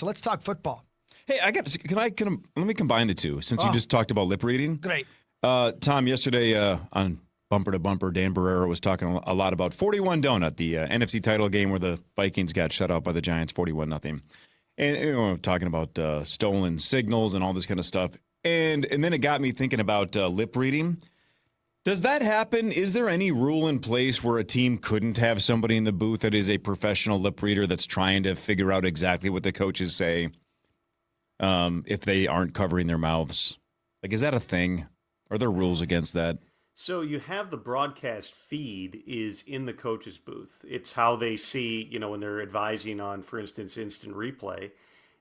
So let's talk football. Hey, let me combine the two since you just talked about lip reading. Great. Tom, yesterday on Bumper to Bumper, Dan Barrera was talking a lot about 41 Donut, the NFC title game where the Vikings got shut out by the Giants 41-0. And talking about stolen signals and all this kind of stuff. And then it got me thinking about lip reading. Does that happen? Is there any rule in place where a team couldn't have somebody in the booth that is a professional lip reader that's trying to figure out exactly what the coaches say if they aren't covering their mouths? Like, is that a thing? Are there rules against that? So you have the broadcast feed is in the coach's booth. It's how they see, when they're advising on, for instance, instant replay.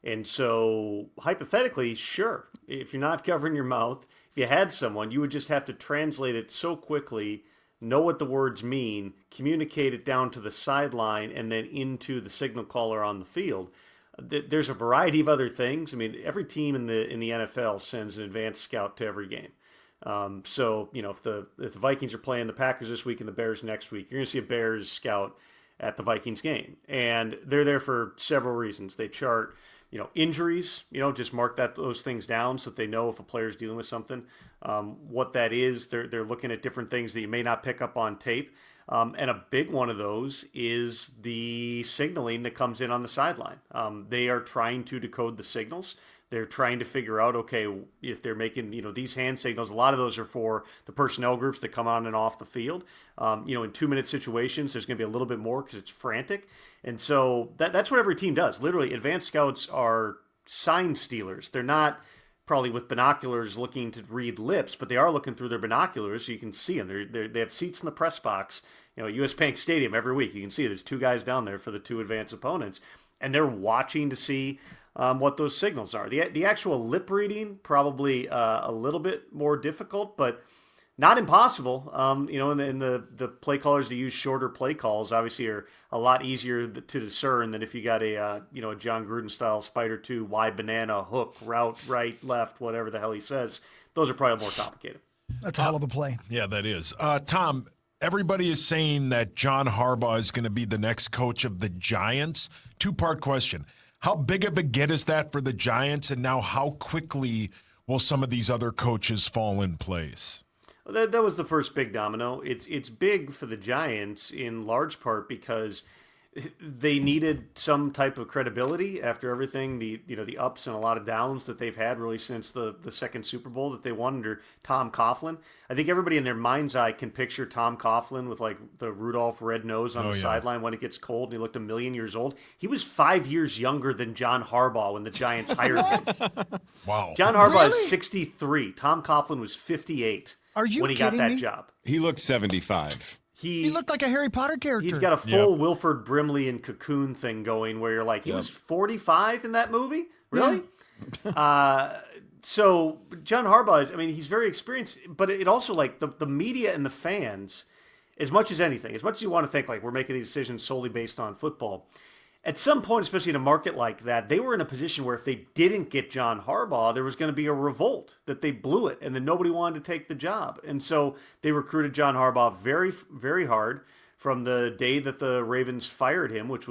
And so hypothetically, sure, if you're not covering your mouth, if you had someone, you would just have to translate it so quickly, know what the words mean, communicate it down to the sideline, and then into the signal caller on the field. There's a variety of other things. I mean, every team in the NFL sends an advanced scout to every game. So, if the Vikings are playing the Packers this week and the Bears next week, you're going to see a Bears scout at the Vikings game. And they're there for several reasons. They chart, injuries, just mark those things down so that they know if a player's dealing with something. What that is, they're looking at different things that you may not pick up on tape. And a big one of those is the signaling that comes in on the sideline. They are trying to decode the signals. They're trying to figure out, okay, if they're making, these hand signals, a lot of those are for the personnel groups that come on and off the field. In 2-minute situations, there's going to be a little bit more because it's frantic. And so that's what every team does. Literally, advanced scouts are sign stealers. They're not probably with binoculars looking to read lips, but they are looking through their binoculars so you can see them. They have seats in the press box, US Bank Stadium every week. You can see there's 2 guys down there for the 2 advanced opponents, and they're watching to see what those signals are. The actual lip reading, probably a little bit more difficult, but not impossible. And the play callers that use shorter play calls obviously are a lot easier to discern than if you got a John Gruden style spider 2 wide banana hook route right left whatever the hell he says. Those are probably more complicated. That's a hell of a play. Yeah, that is. Tom, everybody is saying that John Harbaugh is going to be the next coach of the Giants. 2-part question. How big of a get is that for the Giants, and now how quickly will some of these other coaches fall in place? That was the first big domino. It's big for the Giants in large part because they needed some type of credibility after everything, the ups and a lot of downs that they've had really since the second Super Bowl that they won under Tom Coughlin. I think everybody in their mind's eye can picture Tom Coughlin with like the Rudolph red nose on the sideline when it gets cold, and he looked 1,000,000 years old. He was 5 years younger than John Harbaugh when the Giants hired him. Wow. John Harbaugh is 63. Tom Coughlin was 58 when he got that job. He looked 75. He looked like a Harry Potter character. He's got a full Wilford Brimley and Cocoon thing going where you're like, he was 45 in that movie? Really? Yeah. So John Harbaugh, he's very experienced, but it also like the media and the fans, as much as anything, as much as you want to think like we're making these decisions solely based on football, at some point, especially in a market like that, they were in a position where if they didn't get John Harbaugh, there was going to be a revolt that they blew it and then nobody wanted to take the job. And so they recruited John Harbaugh very, very hard from the day that the Ravens fired him, which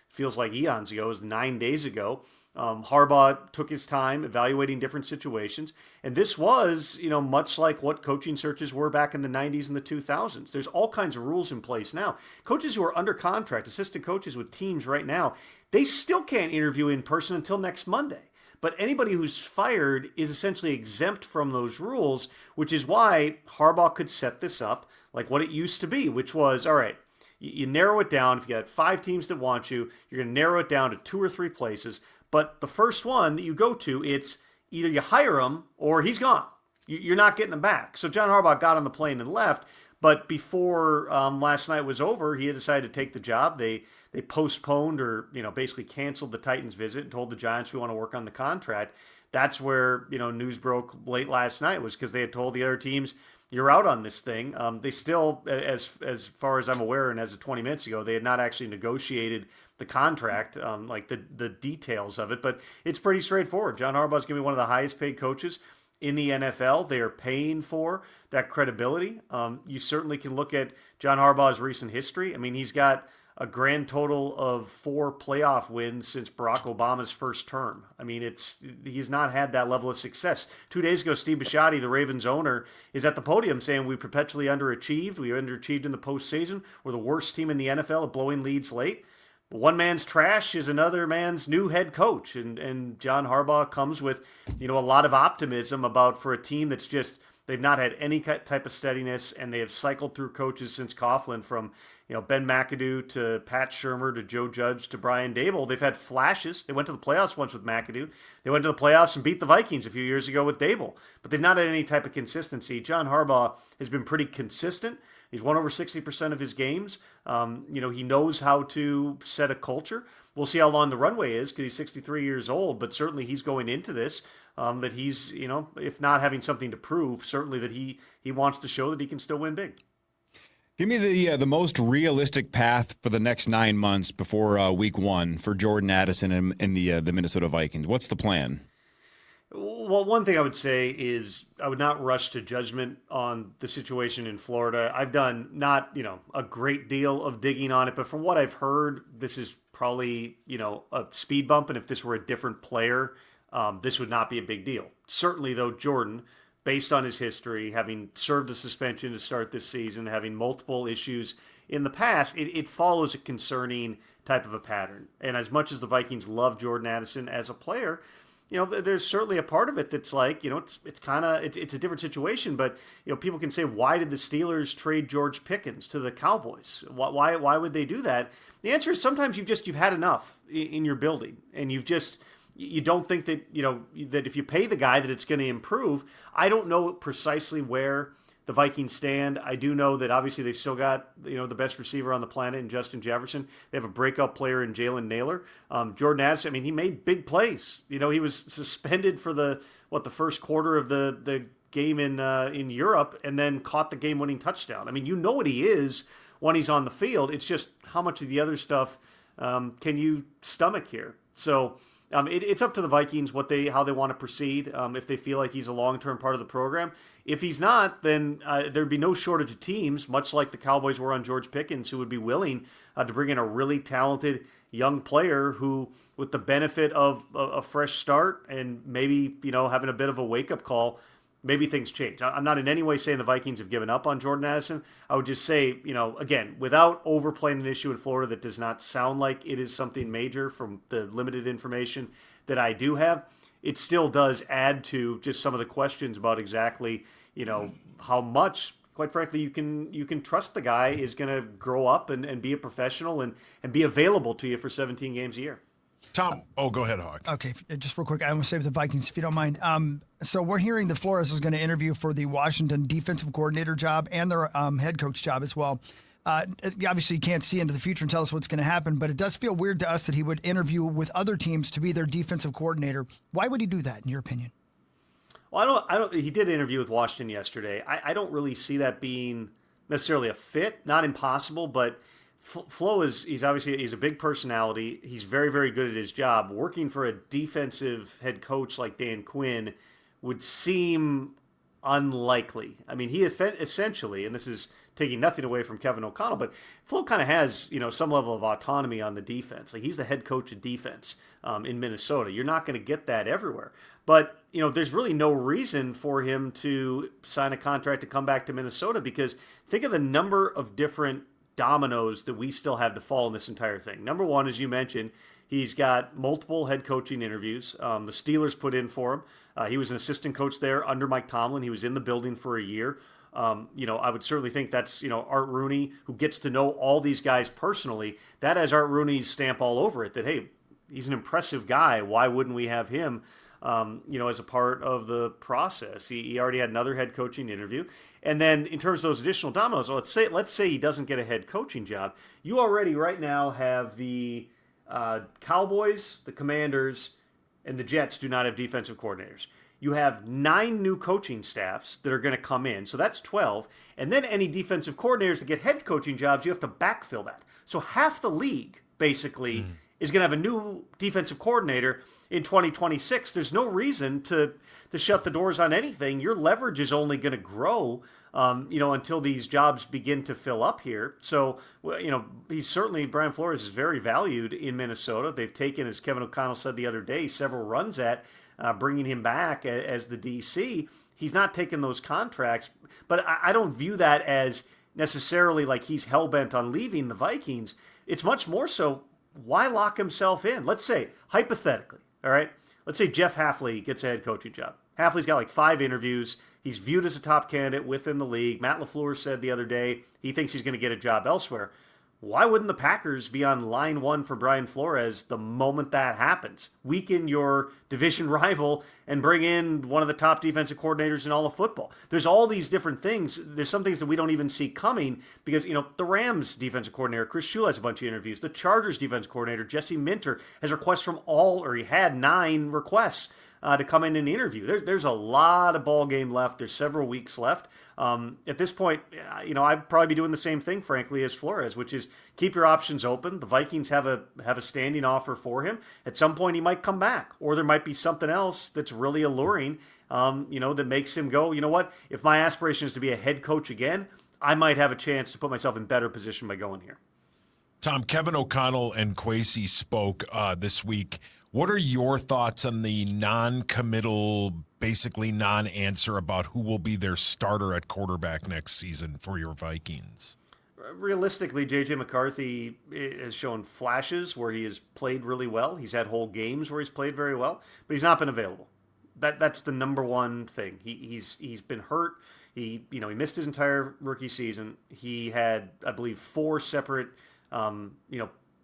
feels like eons ago, it was 9 days ago. Harbaugh took his time evaluating different situations. And this was, much like what coaching searches were back in the 90s and the 2000s. There's all kinds of rules in place now. Coaches who are under contract, assistant coaches with teams right now, they still can't interview in person until next Monday. But anybody who's fired is essentially exempt from those rules, which is why Harbaugh could set this up like what it used to be, which was, all right, you narrow it down. If you got 5 teams that want you, you're going to narrow it down to 2 or 3 places. But the first one that you go to, it's either you hire him or he's gone. You're not getting him back. So John Harbaugh got on the plane and left. But before last night was over, he had decided to take the job. They postponed or basically canceled the Titans visit and told the Giants we want to work on the contract. That's where news broke late last night, was because they had told the other teams, you're out on this thing. They still, as far as I'm aware, and as of 20 minutes ago, they had not actually negotiated the contract, like the details of it. But it's pretty straightforward. John Harbaugh is going to be one of the highest paid coaches in the NFL. They are paying for that credibility. You certainly can look at John Harbaugh's recent history. He's got a grand total of 4 playoff wins since Barack Obama's first term. I mean, he's not had that level of success. 2 days ago, Steve Bisciotti, the Ravens owner, is at the podium saying we perpetually underachieved. We underachieved in the postseason. We're the worst team in the NFL at blowing leads late. One man's trash is another man's new head coach. And John Harbaugh comes with, a lot of optimism about for a team that's just, they've not had any type of steadiness, and they have cycled through coaches since Coughlin, from Ben McAdoo to Pat Shurmur to Joe Judge to Brian Daboll. They've had flashes. They went to the playoffs once with McAdoo. They went to the playoffs and beat the Vikings a few years ago with Daboll. But they've not had any type of consistency. John Harbaugh has been pretty consistent. He's won over 60% of his games. He knows how to set a culture. We'll see how long the runway is because he's 63 years old, but certainly he's going into this that he's, if not having something to prove, certainly that he wants to show that he can still win big. Give me the most realistic path for the next 9 months before week 1 for Jordan Addison and the Minnesota Vikings. What's the plan? Well, one thing I would say is I would not rush to judgment on the situation in Florida. I've done not, a great deal of digging on it, but from what I've heard, this is probably, a speed bump. And if this were a different player, this would not be a big deal. Certainly, though, Jordan, based on his history, having served a suspension to start this season, having multiple issues in the past, it follows a concerning type of a pattern. And as much as the Vikings love Jordan Addison as a player, there's certainly a part of it that's like, it's a different situation. But, people can say, why did the Steelers trade George Pickens to the Cowboys? Why would they do that? The answer is sometimes you've had enough in your building, and you don't think that, that if you pay the guy that it's going to improve. I don't know precisely where the Vikings stand. I do know that obviously they've still got, the best receiver on the planet in Justin Jefferson. They have a breakout player in Jalen Naylor. Jordan Addison, he made big plays. He was suspended for the first quarter of the game in Europe, and then caught the game-winning touchdown. What he is when he's on the field. It's just how much of the other stuff can you stomach here? So it's up to the Vikings how they want to proceed. If they feel like he's a long-term part of the program. If he's not, then there'd be no shortage of teams, much like the Cowboys were on George Pickens, who would be willing to bring in a really talented young player who, with the benefit of a fresh start and maybe having a bit of a wake-up call, maybe things change. I'm not in any way saying the Vikings have given up on Jordan Addison. I would just say, again, without overplaying an issue in Florida that does not sound like it is something major from the limited information that I do have, it still does add to just some of the questions about exactly, how much, quite frankly, you can trust the guy is going to grow up and be a professional and be available to you for 17 games a year. Tom, go ahead, Hawk. Okay, just real quick, I want to say with the Vikings, if you don't mind. So we're hearing that Flores is going to interview for the Washington defensive coordinator job and their head coach job as well. Obviously, you can't see into the future and tell us what's going to happen, but it does feel weird to us that he would interview with other teams to be their defensive coordinator. Why would he do that, in your opinion? Well, I don't. He did interview with Washington yesterday. I don't really see that being necessarily a fit. Not impossible, but Flo he's a big personality. He's very, very good at his job. Working for a defensive head coach like Dan Quinn would seem unlikely. He essentially, and this is taking nothing away from Kevin O'Connell, but Flo kind of has, some level of autonomy on the defense. Like, he's the head coach of defense in Minnesota. You're not going to get that everywhere. But, there's really no reason for him to sign a contract to come back to Minnesota, because think of the number of different dominoes that we still have to fall in this entire thing. Number one, as you mentioned, he's got multiple head coaching interviews. The Steelers put in for him. He was an assistant coach there under Mike Tomlin. He was in the building for a year. I would certainly think that's, Art Rooney, who gets to know all these guys personally. That has Art Rooney's stamp all over it, that, hey, he's an impressive guy. Why wouldn't we have him, as a part of the process? He already had another head coaching interview. And then in terms of those additional dominoes, let's say he doesn't get a head coaching job. You already right now have the Cowboys, the Commanders, and the Jets do not have defensive coordinators. You have 9 new coaching staffs that are going to come in, so that's 12. And then any defensive coordinators that get head coaching jobs, you have to backfill that. So half the league, basically, is going to have a new defensive coordinator in 2026. There's no reason to shut the doors on anything. Your leverage is only going to grow, until these jobs begin to fill up here. So, Brian Flores is very valued in Minnesota. They've taken, as Kevin O'Connell said the other day, several runs at bringing him back as the DC. He's not taking those contracts, but I don't view that as necessarily like he's hell-bent on leaving the Vikings. It's much more so, why lock himself in? Let's say, hypothetically, all right? Let's say Jeff Hafley gets a head coaching job. Hafley's got like 5 interviews. He's viewed as a top candidate within the league. Matt LaFleur said the other day he thinks he's going to get a job elsewhere. Why wouldn't the Packers be on line one for Brian Flores the moment that happens? Weaken your division rival and bring in one of the top defensive coordinators in all of football. There's all these different things. There's some things that we don't even see coming because, the Rams defensive coordinator, Chris Shula, has a bunch of interviews. The Chargers defensive coordinator, Jesse Minter, has requests from he had 9 requests to come in and interview. There's a lot of ball game left. There's several weeks left. At this point, I'd probably be doing the same thing, frankly, as Flores, which is keep your options open. The Vikings have a standing offer for him. At some point, he might come back, or there might be something else that's really alluring, that makes him go, you know what? If my aspiration is to be a head coach again, I might have a chance to put myself in better position by going here. Tom, Kevin O'Connell and Kwesi spoke this week. What are your thoughts on the non-committal, basically non-answer about who will be their starter at quarterback next season for your Vikings? Realistically, J.J. McCarthy has shown flashes where he has played really well. He's had whole games where he's played very well, but he's not been available. That's the number one thing. He's been hurt. He missed his entire rookie season. He had, I believe, 4 separate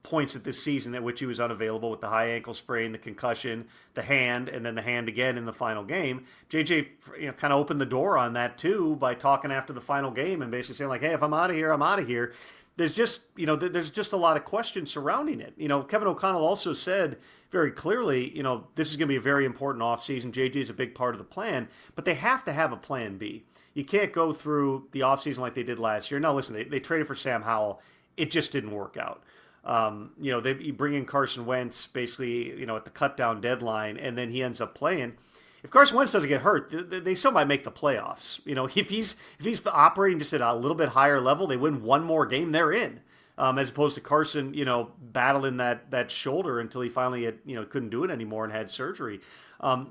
points at this season at which he was unavailable with the high ankle sprain, the concussion, the hand, and then the hand again in the final game. JJ, kind of opened the door on that too by talking after the final game and basically saying like, hey, if I'm out of here, I'm out of here. There's just a lot of questions surrounding it. Kevin O'Connell also said very clearly, this is going to be a very important offseason. JJ is a big part of the plan, but they have to have a plan B. You can't go through the offseason like they did last year. Now, listen, they traded for Sam Howell. It just didn't work out. They bring in Carson Wentz basically, at the cut down deadline, and then he ends up playing. If Carson Wentz doesn't get hurt, they still might make the playoffs. If he's operating just at a little bit higher level, they win one more game, they're in. As opposed to Carson, battling that shoulder until he finally couldn't do it anymore and had surgery.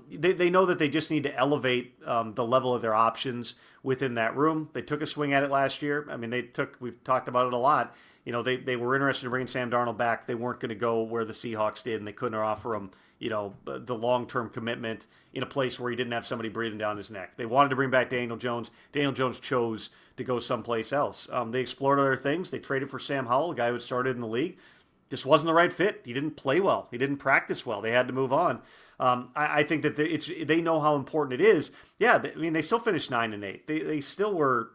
They know that they just need to elevate the level of their options within that room. They took a swing at it last year. I mean, we've talked about it a lot. They were interested in bringing Sam Darnold back. They weren't going to go where the Seahawks did, and they couldn't offer him, the long-term commitment in a place where he didn't have somebody breathing down his neck. They wanted to bring back Daniel Jones. Daniel Jones chose to go someplace else. They explored other things. They traded for Sam Howell, a guy who had started in the league. Just wasn't the right fit. He didn't play well. He didn't practice well. They had to move on. I think that they know how important it is. Yeah, they still finished 9-8. They still were,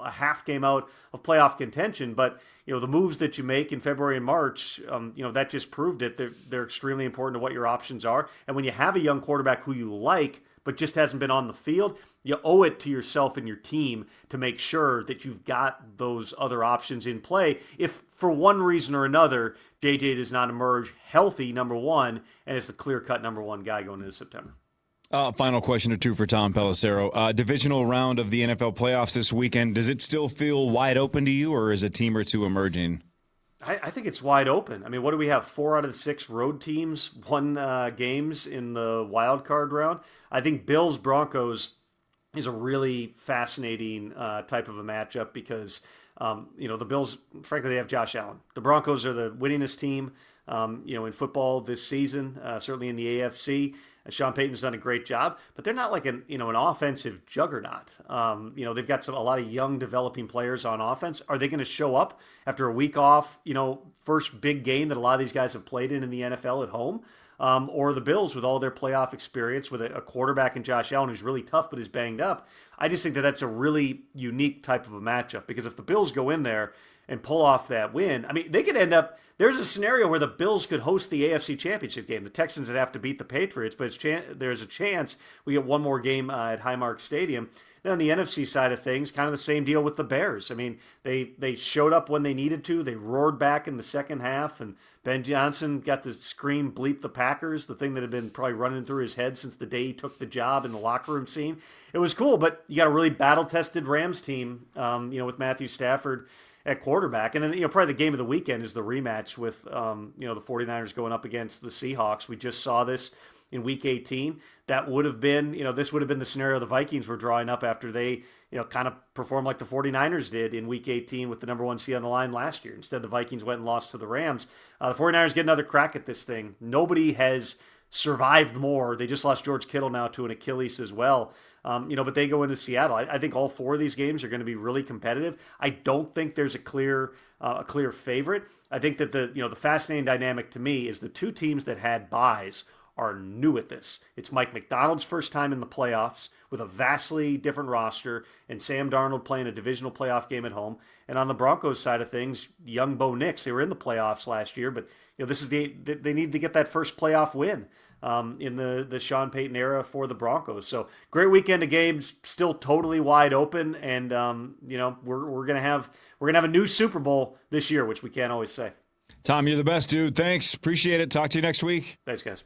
a half game out of playoff contention. But the moves that you make in February and March, that just proved it. They're extremely important to what your options are. And when you have a young quarterback who you like, but just hasn't been on the field, you owe it to yourself and your team to make sure that you've got those other options in play. If for one reason or another, JJ does not emerge healthy, number one, and is the clear-cut number one guy going into September. Final question or two for Tom Pelissero. Divisional round of the NFL playoffs this weekend. Does it still feel wide open to you, or is a team or two emerging? I think it's wide open. I mean, what do we have? 4 out of the 6 road teams won games in the wild card round. I think Bills-Broncos is a really fascinating type of a matchup because, the Bills, frankly, they have Josh Allen. The Broncos are the winningest team, in football this season, certainly in the AFC. Sean Payton's done a great job, but they're not like an offensive juggernaut. They've got a lot of young developing players on offense. Are they going to show up after a week off, first big game that a lot of these guys have played in the NFL at home? Or the Bills with all their playoff experience with a quarterback in Josh Allen who's really tough but is banged up. I just think that that's a really unique type of a matchup because if the Bills go in there and pull off that win, I mean, they could end up, there's a scenario where the Bills could host the AFC Championship game. The Texans would have to beat the Patriots, but there's a chance we get one more game at Highmark Stadium. And on the NFC side of things, kind of the same deal with the Bears. I mean, they showed up when they needed to. They roared back in the second half, and Ben Johnson got to scream "bleep the Packers," the thing that had been probably running through his head since the day he took the job in the locker room scene. It was cool, but you got a really battle-tested Rams team, with Matthew Stafford at quarterback. And then, probably the game of the weekend is the rematch with, the 49ers going up against the Seahawks. We just saw this in week 18. That would have been, this would have been the scenario the Vikings were drawing up after they, kind of performed like the 49ers did in week 18 with the number 1 seed on the line last year. Instead, the Vikings went and lost to the Rams. The 49ers get another crack at this thing. Nobody has survived more. They just lost George Kittle now to an Achilles as well. But they go into Seattle. I think all 4 of these games are going to be really competitive. I don't think there's a clear favorite. I think that the fascinating dynamic to me is the 2 teams that had byes are new at this. It's Mike McDonald's first time in the playoffs with a vastly different roster, and Sam Darnold playing a divisional playoff game at home. And on the Broncos side of things, young Bo Nix, they were in the playoffs last year, but this is they need to get that first playoff win in the Sean Payton era for the Broncos. So great weekend of games, still totally wide open, and we're gonna have a new Super Bowl this year, which we can't always say. Tom, you're the best, dude. Thanks. Appreciate it. Talk to you next week. Thanks, guys.